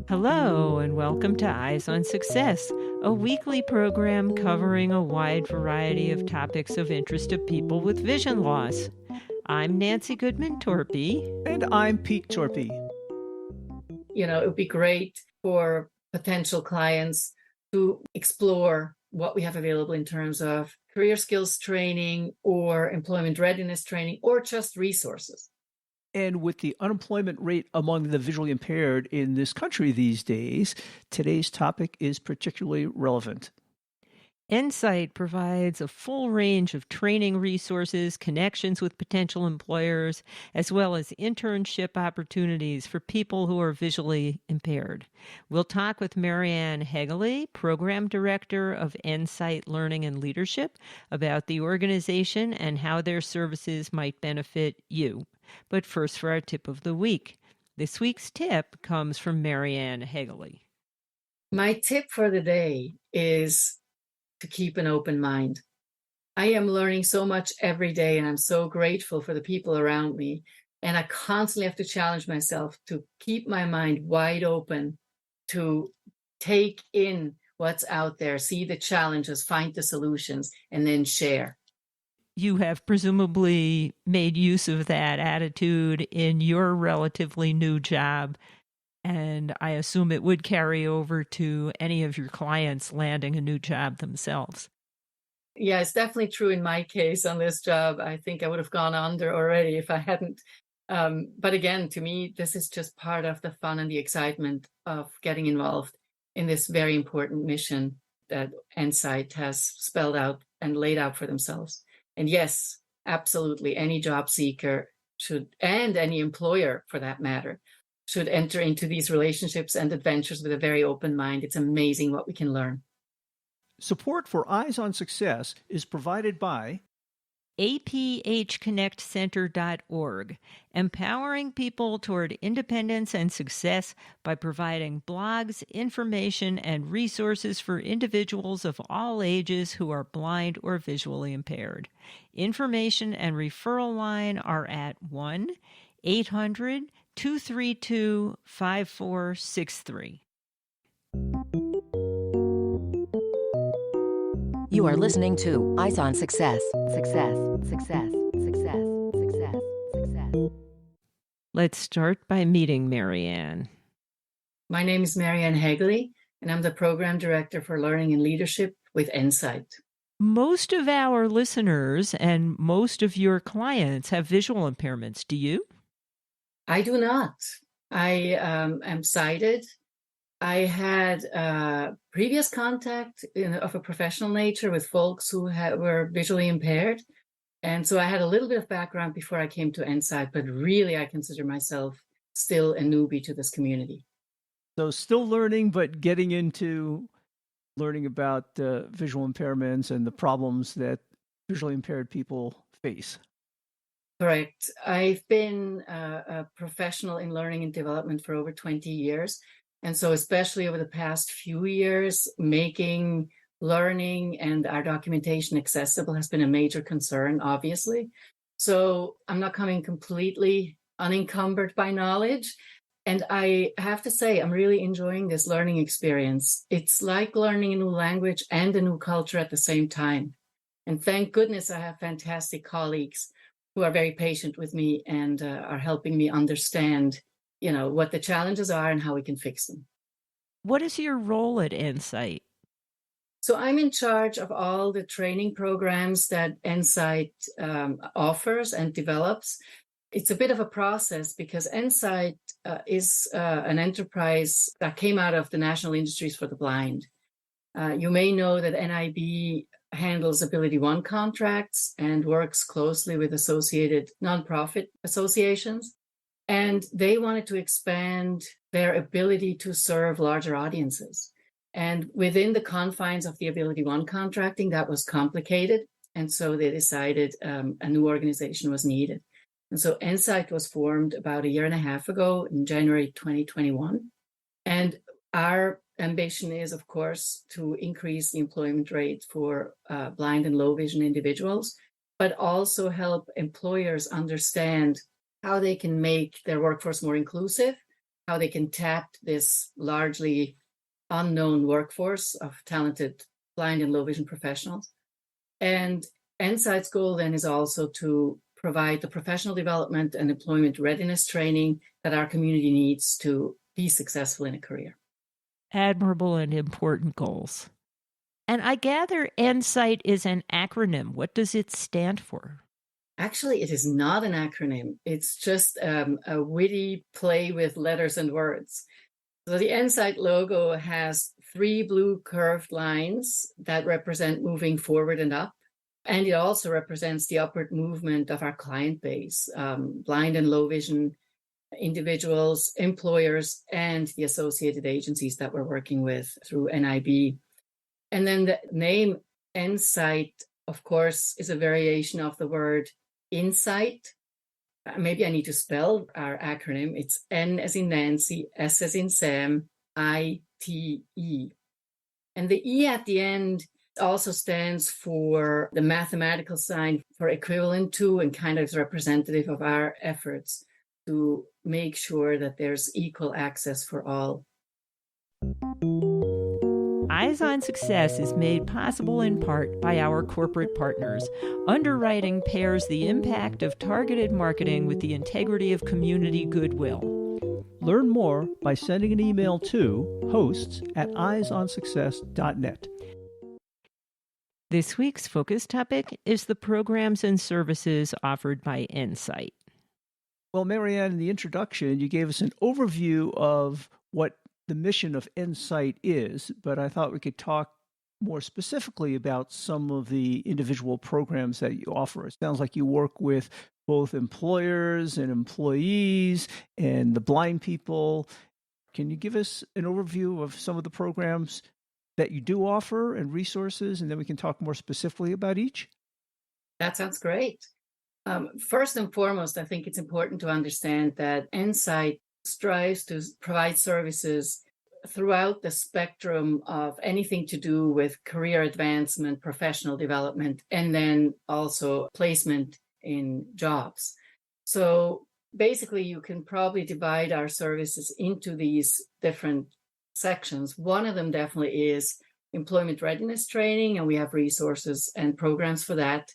Hello, and welcome to Eyes on Success, a weekly program covering a wide variety of topics of interest to people with vision loss. I'm Nancy Goodman Torpey. And I'm Pete Torpey. It would be great for potential clients to explore what we have available in terms of career skills training or employment readiness training or just resources. And with the unemployment rate among the visually impaired in this country these days, today's topic is particularly relevant. NSITE provides a full range of training resources, connections with potential employers, as well as internship opportunities for people who are visually impaired. We'll talk with Marianne Haegeli, Program Director of NSITE Learning and Leadership, about the organization and how their services might benefit you. But first, for our tip of the week. This week's tip comes from Marianne Haegeli. My tip for the day is to keep an open mind. I am learning so much every day, and I'm so grateful for the people around me. And I constantly have to challenge myself to keep my mind wide open, to take in what's out there, see the challenges, find the solutions, and then share. You have presumably made use of that attitude in your relatively new job, and I assume it would carry over to any of your clients landing a new job themselves. Yeah, it's definitely true in my case on this job. I think I would have gone under already if I hadn't. But again, to me, this is just part of the fun and the excitement of getting involved in this very important mission that NSITE has spelled out and laid out for themselves. And yes, absolutely, any job seeker should, and any employer for that matter, should enter into these relationships and adventures with a very open mind. It's amazing what we can learn. Support for Eyes on Success is provided by aphconnectcenter.org, empowering people toward independence and success by providing blogs, information, and resources for individuals of all ages who are blind or visually impaired. Information and referral line are at 1-800-232-5463. You are listening to Eyes on Success. Success, success, success, success, success. Let's start by meeting Marianne. My name is Marianne Haegeli, and I'm the Program Director for Learning and Leadership with NSITE. Most of our listeners and most of your clients have visual impairments. Do you? I do not. I am sighted. I had previous contact of a professional nature with folks who were visually impaired. And so I had a little bit of background before I came to NSITE, but really I consider myself still a newbie to this community. So still learning, but getting into learning about visual impairments and the problems that visually impaired people face. Correct. I've been a professional in learning and development for over 20 years. And so especially over the past few years, making learning and our documentation accessible has been a major concern, obviously. So I'm not coming completely unencumbered by knowledge. And I have to say, I'm really enjoying this learning experience. It's like learning a new language and a new culture at the same time. And thank goodness I have fantastic colleagues who are very patient with me and are helping me understand what the challenges are and how we can fix them. What is your role at NSITE? So I'm in charge of all the training programs that NSITE offers and develops. It's a bit of a process because NSITE is an enterprise that came out of the National Industries for the Blind. You may know that NIB handles Ability One contracts and works closely with associated nonprofit associations. And they wanted to expand their ability to serve larger audiences. And within the confines of the Ability One contracting, that was complicated. And so they decided a new organization was needed. And so NSITE was formed about a year and a half ago in January 2021. And our ambition is, of course, to increase the employment rate for blind and low vision individuals, but also help employers understand how they can make their workforce more inclusive, how they can tap this largely unknown workforce of talented blind and low vision professionals. And NSITE's goal then is also to provide the professional development and employment readiness training that our community needs to be successful in a career. Admirable and important goals. And I gather NSITE is an acronym. What does it stand for? Actually, it is not an acronym. It's just a witty play with letters and words. So the NSITE logo has 3 blue curved lines that represent moving forward and up. And it also represents the upward movement of our client base, blind and low vision individuals, employers, and the associated agencies that we're working with through NIB. And then the name NSITE, of course, is a variation of the word insight. Maybe I need to spell our acronym. It's N as in Nancy, S as in Sam, I-T-E. And the E at the end also stands for the mathematical sign for equivalent to, and kind of is representative of our efforts to make sure that there's equal access for all. Eyes on Success is made possible in part by our corporate partners. Underwriting pairs the impact of targeted marketing with the integrity of community goodwill. Learn more by sending an email to hosts@eyesonsuccess.net. This week's focus topic is the programs and services offered by NSITE. Well, Marianne, in the introduction, you gave us an overview of what the mission of NSITE is, but I thought we could talk more specifically about some of the individual programs that you offer. It sounds like you work with both employers and employees and the blind people. Can you give us an overview of some of the programs that you do offer and resources, and then we can talk more specifically about each? That sounds great. First and foremost, I think it's important to understand that NSITE strives to provide services throughout the spectrum of anything to do with career advancement, professional development, and then also placement in jobs. So basically, you can probably divide our services into these different sections. One of them definitely is employment readiness training, and we have resources and programs for that.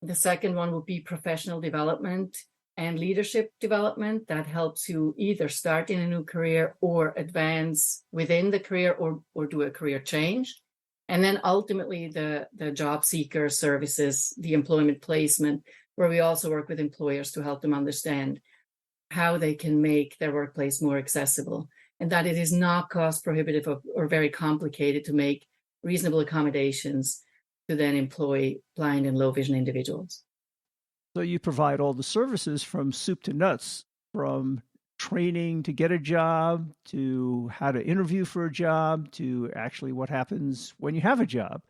The second one would be professional development and leadership development that helps you either start in a new career or advance within the career or do a career change. And then ultimately the job seeker services, the employment placement, where we also work with employers to help them understand how they can make their workplace more accessible and that it is not cost prohibitive or very complicated to make reasonable accommodations to then employ blind and low vision individuals. So you provide all the services from soup to nuts, from training to get a job, to how to interview for a job, to actually what happens when you have a job.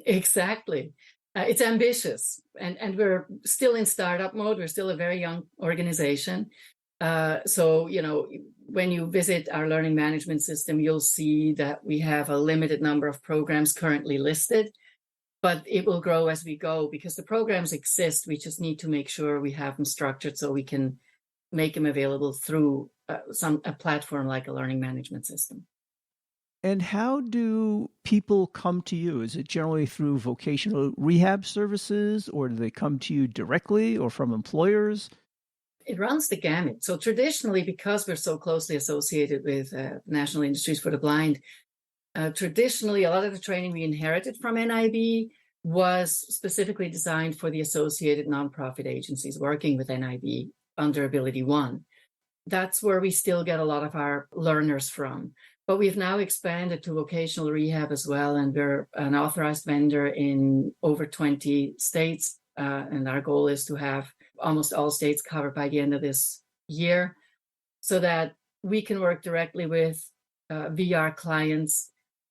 Exactly. It's ambitious, and we're still in startup mode. We're still a very young organization. So, when you visit our learning management system, you'll see that we have a limited number of programs currently listed. But it will grow as we go because the programs exist. We just need to make sure we have them structured so we can make them available through a platform like a learning management system. And how do people come to you? Is it generally through vocational rehab services, or do they come to you directly or from employers? It runs the gamut. So traditionally, because we're so closely associated with National Industries for the Blind, traditionally, a lot of the training we inherited from NIB was specifically designed for the associated nonprofit agencies working with NIB under Ability One. That's where we still get a lot of our learners from. But we've now expanded to vocational rehab as well, and we're an authorized vendor in over 20 states. And our goal is to have almost all states covered by the end of this year so that we can work directly with VR clients,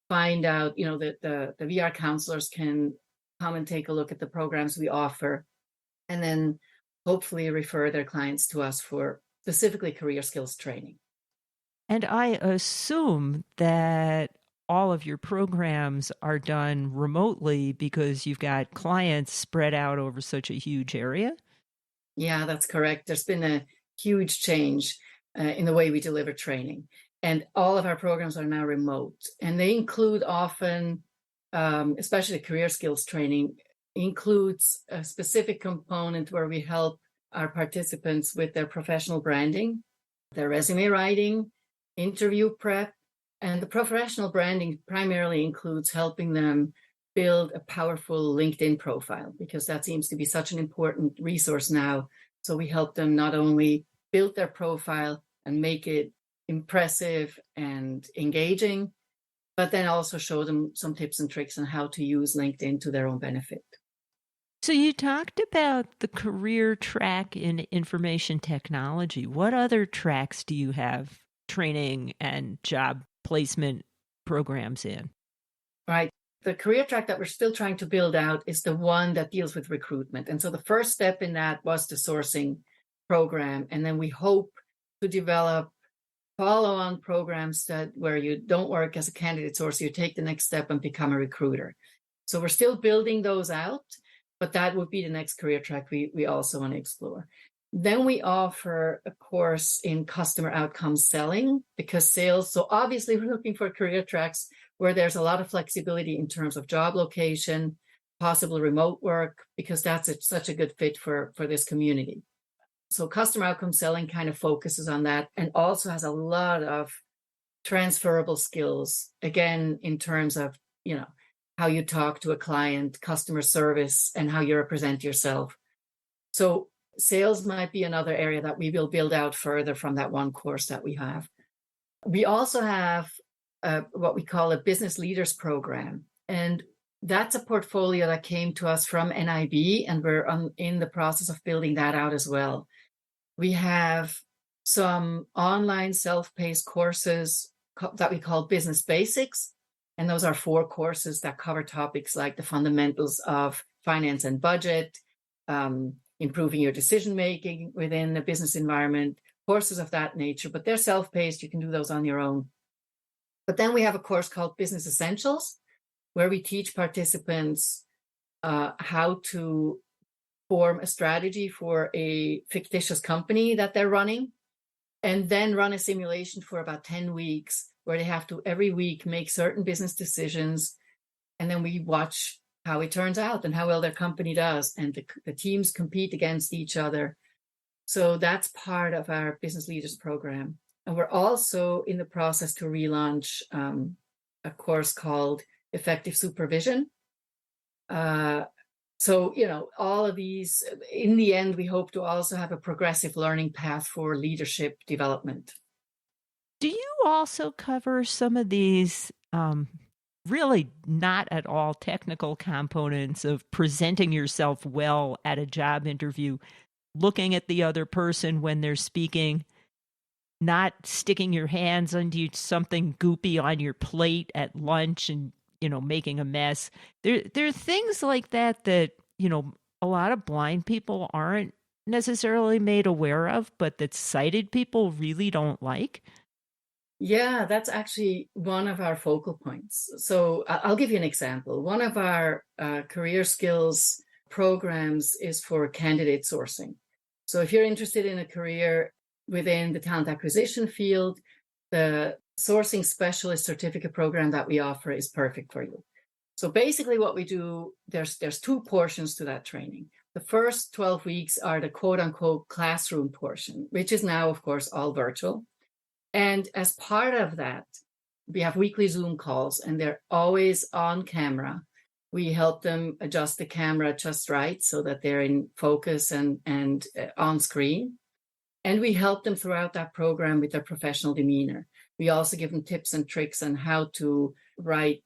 find out, that the VR counselors can come and take a look at the programs we offer, and then hopefully refer their clients to us for specifically career skills training. And I assume that all of your programs are done remotely because you've got clients spread out over such a huge area? Yeah, that's correct. There's been a huge change. in the way we deliver training. And all of our programs are now remote. And they include often, especially career skills training, includes a specific component where we help our participants with their professional branding, their resume writing, interview prep. And the professional branding primarily includes helping them build a powerful LinkedIn profile, because that seems to be such an important resource now. So we help them not only build their profile and make it impressive and engaging, but then also show them some tips and tricks on how to use LinkedIn to their own benefit. So you talked about the career track in information technology. What other tracks do you have training and job placement programs in? Right. The career track that we're still trying to build out is the one that deals with recruitment. And so the first step in that was the sourcing program. And then we hope to develop follow-on programs where you don't work as a candidate sourcer, you take the next step and become a recruiter. So we're still building those out, but that would be the next career track we also want to explore. Then we offer a course in customer outcome selling, because sales, so obviously we're looking for career tracks where there's a lot of flexibility in terms of job location, possible remote work, because that's such a good fit for this community. So customer outcome selling kind of focuses on that, and also has a lot of transferable skills, again, in terms of, how you talk to a client, customer service, and how you represent yourself. So sales might be another area that we will build out further from that one course that we have. We also have what we call a business leaders program. And that's a portfolio that came to us from NIB, and we're in the process of building that out as well. We have some online self-paced courses that we call Business Basics. And those are 4 courses that cover topics like the fundamentals of finance and budget, improving your decision-making within the business environment, courses of that nature, but they're self-paced. You can do those on your own. But then we have a course called Business Essentials, where we teach participants how to form a strategy for a fictitious company that they're running, and then run a simulation for about 10 weeks, where they have to every week make certain business decisions. And then we watch how it turns out and how well their company does. And the teams compete against each other. So that's part of our business leaders program. And we're also in the process to relaunch a course called Effective Supervision. So, all of these, in the end, we hope to also have a progressive learning path for leadership development. Do you also cover some of these really not at all technical components of presenting yourself well at a job interview, looking at the other person when they're speaking, not sticking your hands into something goopy on your plate at lunch and, making a mess? There are things like that a lot of blind people aren't necessarily made aware of, but that sighted people really don't like. Yeah, that's actually one of our focal points. So I'll give you an example. One of our career skills programs is for candidate sourcing. So if you're interested in a career within the talent acquisition field, the sourcing specialist certificate program that we offer is perfect for you. So basically what we do, there's 2 portions to that training. The first 12 weeks are the quote unquote classroom portion, which is now, of course, all virtual. And as part of that, we have weekly Zoom calls, and they're always on camera. We help them adjust the camera just right so that they're in focus and on screen. And we help them throughout that program with their professional demeanor. We also give them tips and tricks on how to write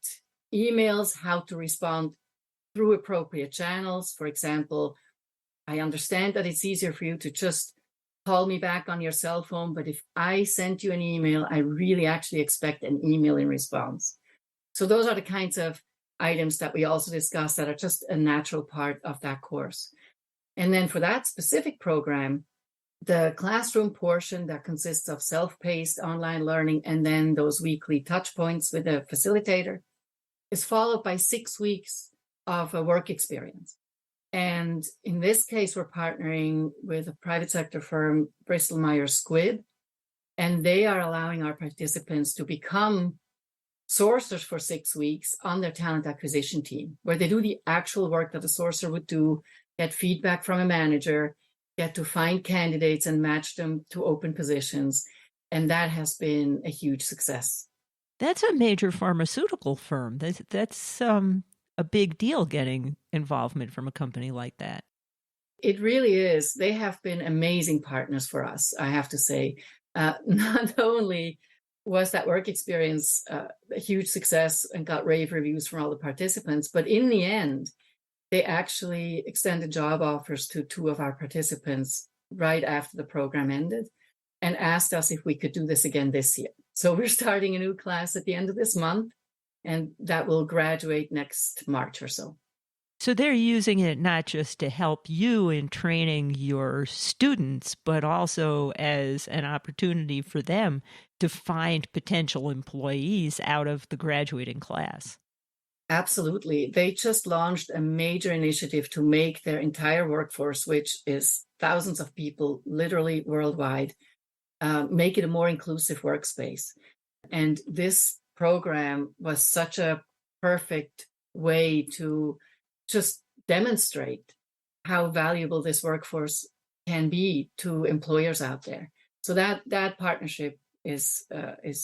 emails, how to respond through appropriate channels. For example, I understand that it's easier for you to just call me back on your cell phone, but if I sent you an email, I really actually expect an email in response. So those are the kinds of items that we also discuss that are just a natural part of that course. And then for that specific program, the classroom portion that consists of self-paced online learning and then those weekly touch points with a facilitator is followed by 6 weeks of a work experience. And in this case, we're partnering with a private sector firm, Bristol Myers Squibb. And they are allowing our participants to become sourcers for 6 weeks on their talent acquisition team, where they do the actual work that a sourcer would do, get feedback from a manager, get to find candidates and match them to open positions. And that has been a huge success. That's a major pharmaceutical firm. That's a big deal getting involvement from a company like that. It really is. They have been amazing partners for us, I have to say. Not only was that work experience a huge success and got rave reviews from all the participants, but in the end, they actually extended job offers to 2 of our participants right after the program ended and asked us if we could do this again this year. So we're starting a new class at the end of this month, and that will graduate next March or so. So they're using it not just to help you in training your students, but also as an opportunity for them to find potential employees out of the graduating class. Absolutely. They just launched a major initiative to make their entire workforce, which is thousands of people literally worldwide, make it a more inclusive workspace. And this program was such a perfect way to just demonstrate how valuable this workforce can be to employers out there. So that partnership is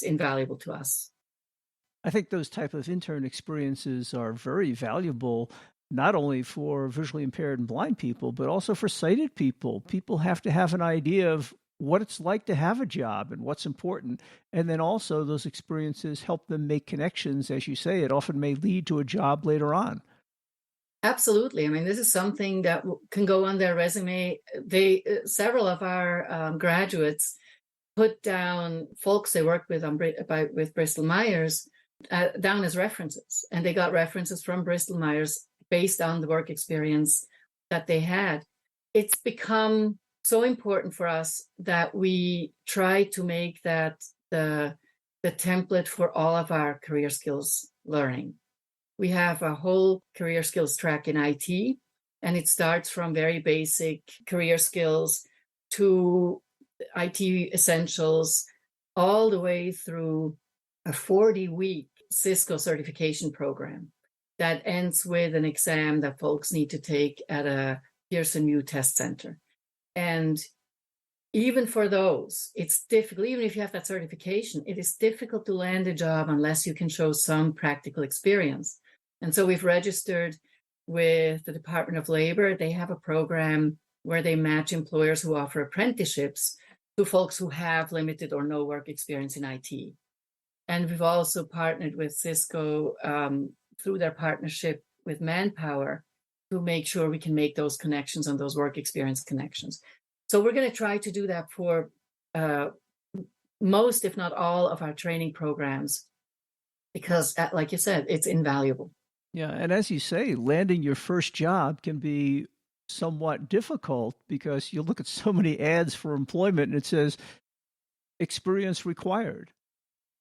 invaluable to us. I think those type of intern experiences are very valuable, not only for visually impaired and blind people, but also for sighted people. People have to have an idea of what it's like to have a job and what's important. And then also those experiences help them make connections. As you say, it often may lead to a job later on. Absolutely. I mean, this is something that can go on their resume. Several of our graduates put down folks they worked with with Bristol Myers down as references, and they got references from Bristol Myers based on the work experience that they had. It's become so important for us that we try to make that the template for all of our career skills learning. We have a whole career skills track in IT, and it starts from very basic career skills to IT essentials, all the way through a 40-week Cisco certification program that ends with an exam that folks need to take at a Pearson VUE test center. And even for those, it's difficult. Even if you have that certification, it is difficult to land a job unless you can show some practical experience. And so we've registered with the Department of Labor. They have a program where they match employers who offer apprenticeships to folks who have limited or no work experience in IT. And we've also partnered with Cisco through their partnership with Manpower to make sure we can make those connections and those work experience connections. So we're going to try to do that for most, if not all, of our training programs, because, like you said, it's invaluable. Yeah, and as you say, landing your first job can be somewhat difficult because you look at so many ads for employment and it says experience required.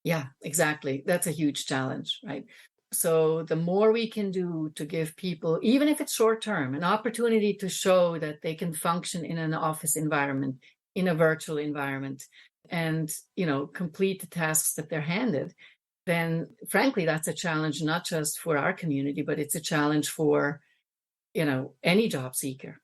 Yeah, exactly. That's a huge challenge, right? So the more we can do to give people, even if it's short term, an opportunity to show that they can function in an office environment, in a virtual environment, and complete the tasks that they're handed, then frankly, that's a challenge not just for our community, but it's a challenge for any job seeker.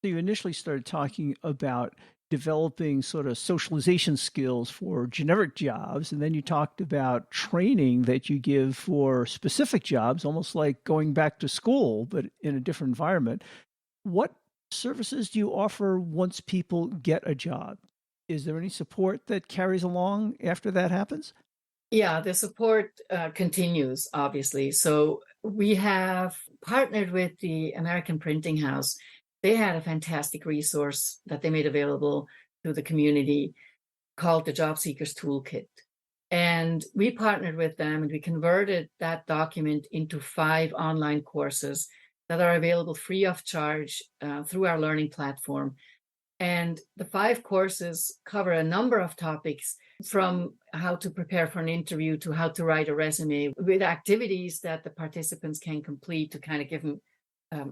So you initially started talking about developing sort of socialization skills for generic jobs, and then you talked about training that you give for specific jobs, almost like going back to school, but in a different environment. What services do you offer once people get a job? Is there any support that carries along after that happens? Yeah, the support continues, obviously. So we have partnered with the American Printing House. They had a fantastic resource that they made available to the community called the Job Seekers Toolkit. And we partnered with them and we converted that document into 5 online courses that are available free of charge through our learning platform. And the 5 courses cover a number of topics, from how to prepare for an interview to how to write a resume, with activities that the participants can complete to kind of give them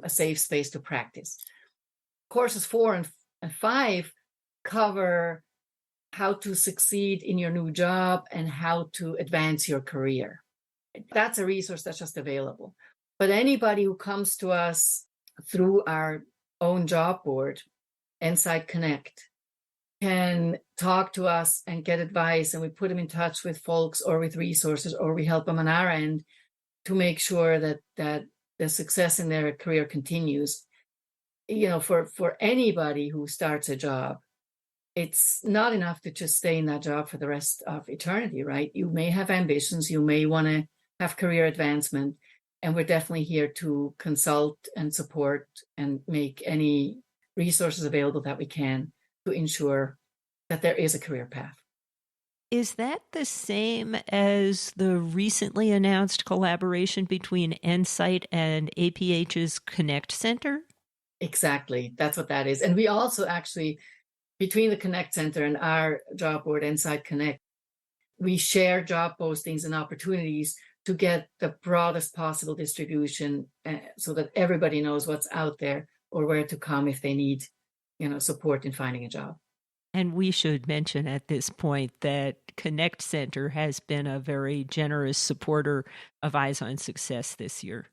a safe space to practice. Courses 4 and 5 cover how to succeed in your new job and how to advance your career. That's a resource that's just available. But anybody who comes to us through our own job board, NSITE Connect, can talk to us and get advice, and we put them in touch with folks or with resources, or we help them on our end to make sure that the success in their career continues. For anybody who starts a job, it's not enough to just stay in that job for the rest of eternity, right? You may have ambitions, you may want to have career advancement, and we're definitely here to consult and support and make any resources available that we can to ensure that there is a career path. Is that the same as the recently announced collaboration between NSITE and APH's Connect Center? Exactly. That's what that is. And we also actually, between the Connect Center and our job board, NSITE Connect, we share job postings and opportunities to get the broadest possible distribution so that everybody knows what's out there or where to come if they need, support in finding a job. And we should mention at this point that Connect Center has been a very generous supporter of Eyes on Success this year.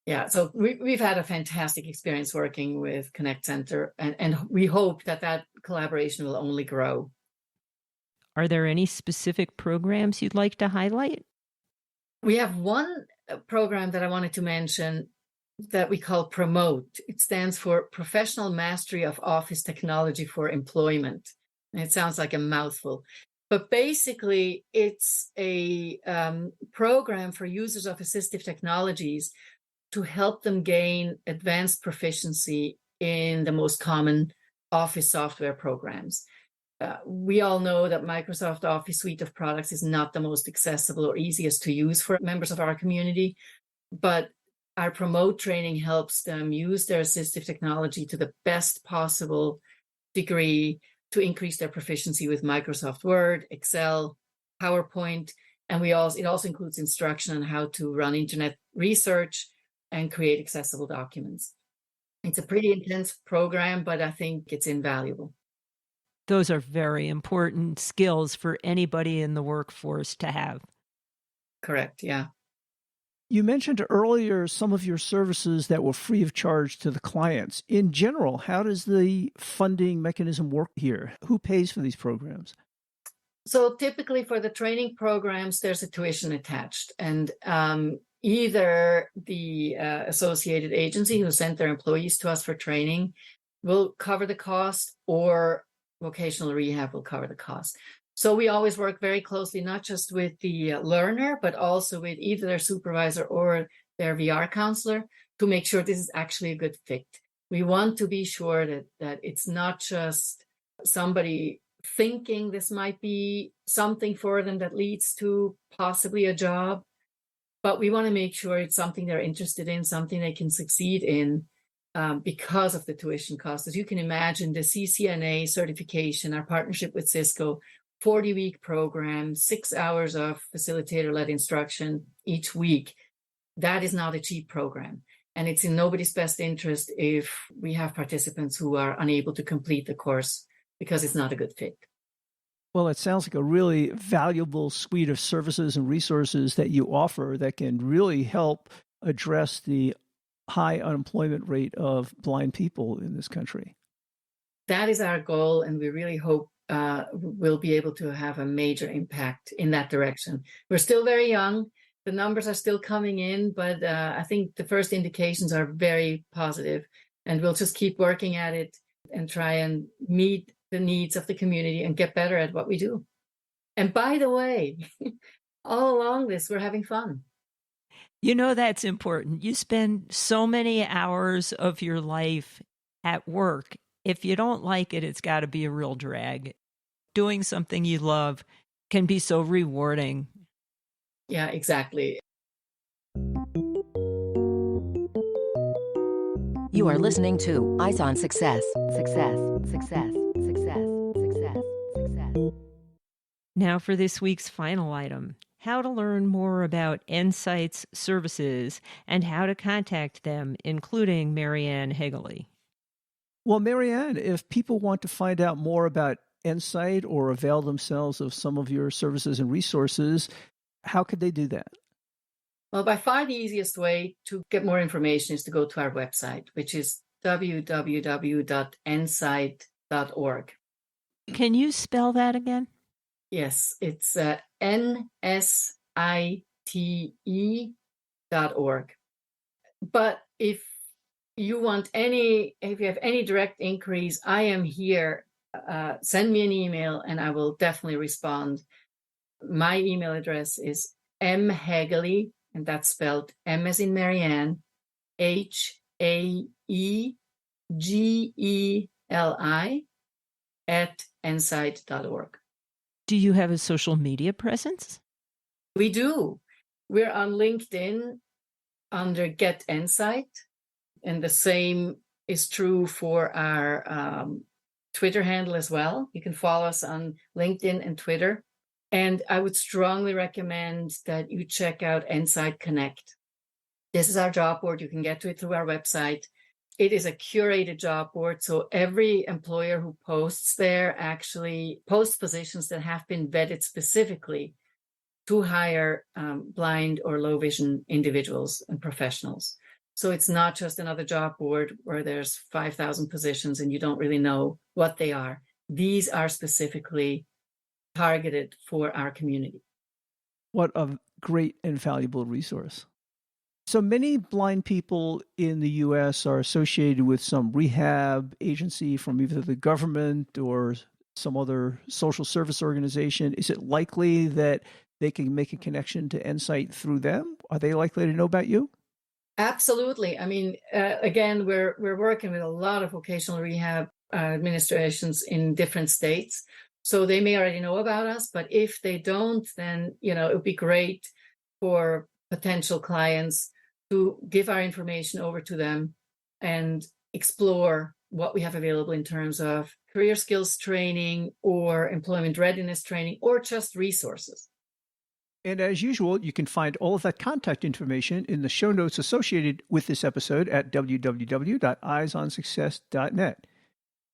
Yeah, so we've had a fantastic experience working with Connect Center, and we hope that collaboration will only grow. Are there any specific programs you'd like to highlight? We have one program that I wanted to mention that we call Promote. It stands for Professional Mastery of Office Technology for Employment. And it sounds like a mouthful, but basically it's a program for users of assistive technologies to help them gain advanced proficiency in the most common office software programs. We all know that Microsoft Office suite of products is not the most accessible or easiest to use for members of our community, but our Promote training helps them use their assistive technology to the best possible degree to increase their proficiency with Microsoft Word, Excel, PowerPoint, and it also includes instruction on how to run internet research and create accessible documents. It's a pretty intense program, but I think it's invaluable. Those are very important skills for anybody in the workforce to have. Correct, yeah. You mentioned earlier some of your services that were free of charge to the clients. In general, how does the funding mechanism work here? Who pays for these programs? So typically for the training programs, there's a tuition attached, and either the associated agency who sent their employees to us for training will cover the cost, or vocational rehab will cover the cost. So we always work very closely, not just with the learner, but also with either their supervisor or their VR counselor to make sure this is actually a good fit. We want to be sure that it's not just somebody thinking this might be something for them that leads to possibly a job, but we want to make sure it's something they're interested in, something they can succeed in because of the tuition cost. As you can imagine, the CCNA certification, our partnership with Cisco, 40-week program, 6 hours of facilitator-led instruction each week, that is not a cheap program. And it's in nobody's best interest if we have participants who are unable to complete the course because it's not a good fit. Well, it sounds like a really valuable suite of services and resources that you offer that can really help address the high unemployment rate of blind people in this country. That is our goal, and we really hope we'll be able to have a major impact in that direction. We're still very young. The numbers are still coming in, but I think the first indications are very positive, and we'll just keep working at it and try and meet the needs of the community and get better at what we do. And by the way, all along this, we're having fun. You know, that's important. You spend so many hours of your life at work. If you don't like it, it's got to be a real drag. Doing something you love can be so rewarding. Yeah, exactly. You are listening to Eyes on Success. Success, success, success, success, success. Now for this week's final item: how to learn more about NSITE's services and how to contact them, including Marianne Haegeli. Well, Marianne, if people want to find out more about NSITE or avail themselves of some of your services and resources, how could they do that? Well, by far the easiest way to get more information is to go to our website, which is www.nsite.org. Can you spell that again? Yes, it's NSITE.org. But if you have any direct inquiries, I am here. Send me an email and I will definitely respond. My email address is mhaegeli, and that's spelled M as in Marianne, HAEGELI @nsite.org. Do you have a social media presence? We do. We're on LinkedIn under Get NSITE, and the same is true for our Twitter handle as well. You can follow us on LinkedIn and Twitter. And I would strongly recommend that you check out NSITE Connect. This is our job board. You can get to it through our website. It is a curated job board, so every employer who posts there actually posts positions that have been vetted specifically to hire blind or low vision individuals and professionals. So it's not just another job board where there's 5,000 positions and you don't really know what they are. These are specifically targeted for our community. What a great and valuable resource. So many blind people in the U.S. are associated with some rehab agency from either the government or some other social service organization. Is it likely that they can make a connection to NSITE through them? Are they likely to know about you? Absolutely. I mean, again, we're working with a lot of vocational rehab administrations in different states. So they may already know about us, but if they don't, then, it would be great for potential clients to give our information over to them and explore what we have available in terms of career skills training or employment readiness training or just resources. And as usual, you can find all of that contact information in the show notes associated with this episode at www.eyesonsuccess.net.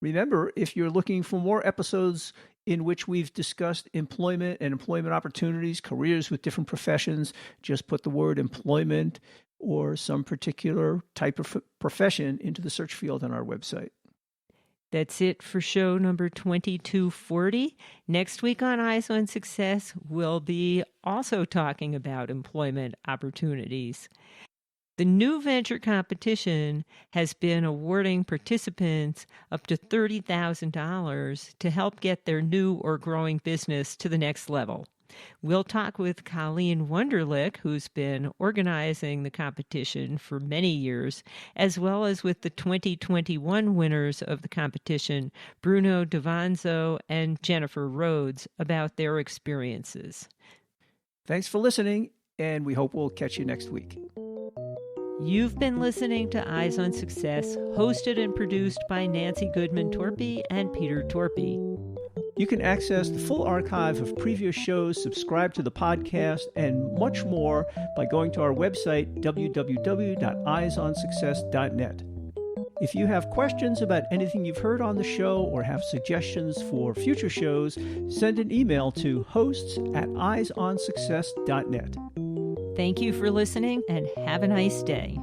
Remember, if you're looking for more episodes in which we've discussed employment and employment opportunities, careers with different professions, just put the word employment or some particular type of profession into the search field on our website. That's it for show number 2240. Next week on Eyes on Success, we'll be also talking about employment opportunities. The new venture competition has been awarding participants up to $30,000 to help get their new or growing business to the next level. We'll talk with Colleen Wunderlich, who's been organizing the competition for many years, as well as with the 2021 winners of the competition, Bruno Davanzo and Jennifer Rhodes, about their experiences. Thanks for listening, and we hope we'll catch you next week. You've been listening to Eyes on Success, hosted and produced by Nancy Goodman Torpey and Peter Torpey. You can access the full archive of previous shows, subscribe to the podcast, and much more by going to our website, www.eyesonsuccess.net. If you have questions about anything you've heard on the show or have suggestions for future shows, send an email to hosts@eyesonsuccess.net. Thank you for listening and have a nice day.